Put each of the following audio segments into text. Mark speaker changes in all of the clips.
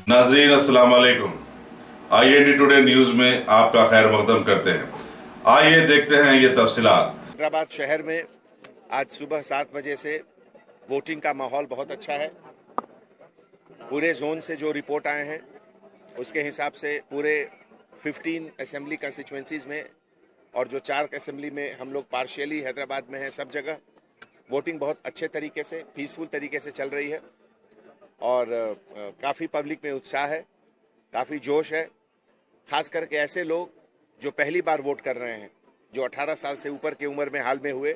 Speaker 1: नाजरीन अस्सलाम वालेकुम। IND टुडे न्यूज़ में आपका खैर मकदम करते हैं। आइए देखते हैं ये तफसीलात।
Speaker 2: हैदराबाद शहर में आज सुबह 7 बजे से वोटिंग का माहौल बहुत अच्छा है। पूरे जोन से जो रिपोर्ट आए हैं उसके हिसाब से पूरे 15 असेंबली कंस्टिट्यूएंसीज में और जो 4 असेंबली में हम लोग पार्शियली हैदराबाद में हैं, सब जगह वोटिंग बहुत अच्छे तरीके से पीसफुल तरीके से चल रही है और काफ़ी पब्लिक में उत्साह है, काफ़ी जोश है। खास करके ऐसे लोग जो पहली बार वोट कर रहे हैं, जो 18 साल से ऊपर की उम्र में हाल में हुए,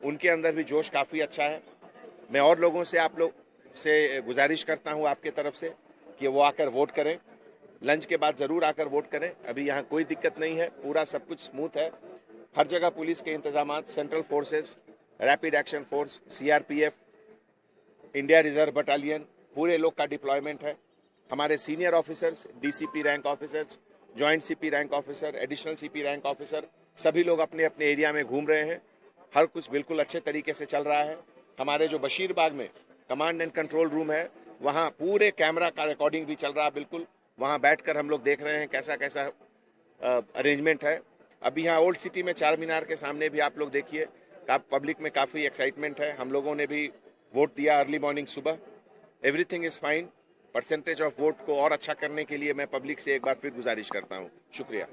Speaker 2: उनके अंदर भी जोश काफ़ी अच्छा है। मैं और लोगों से आप लोग से गुजारिश करता हूं आपके तरफ से कि वो आकर वोट करें। लंच के बाद ज़रूर आकर वोट करें। अभी यहाँ कोई दिक्कत नहीं है, पूरा सब कुछ स्मूथ है। हर जगह पुलिस के इंतजाम, central forces, rapid action force, CRPF, India reserve battalion, पूरे लोग का डिप्लॉयमेंट है। हमारे senior officers, DCP rank officers, joint CP rank officer, additional CP rank officer, सभी लोग अपने अपने एरिया में घूम रहे हैं। हर कुछ बिल्कुल अच्छे तरीके से चल रहा है। हमारे जो बशीरबाग में कमांड एंड कंट्रोल रूम है, वहाँ पूरे कैमरा का रिकॉर्डिंग भी चल रहा है। बिल्कुल वहाँ बैठकर हम लोग देख रहे हैं कैसा कैसा अरेंजमेंट है। अभी यहाँ ओल्ड सिटी में चार मीनार के सामने भी आप लोग देखिए, पब्लिक में काफ़ी एक्साइटमेंट है। हम लोगों ने भी वोट दिया अर्ली मॉर्निंग सुबह। Everything is fine. Percentage of vote को और अच्छा करने के लिए मैं पब्लिक से एक बार फिर गुजारिश करता हूँ। शुक्रिया।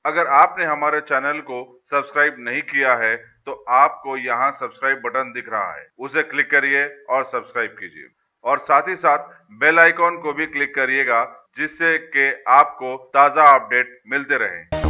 Speaker 3: अगर आपने हमारे चैनल को सब्सक्राइब नहीं किया है तो आपको यहाँ सब्सक्राइब बटन दिख रहा है, उसे क्लिक करिए और सब्सक्राइब कीजिए और साथ ही साथ बेल आइकॉन को भी क्लिक करिएगा, जिससे कि आपको ताज़ा अपडेट मिलते रहें।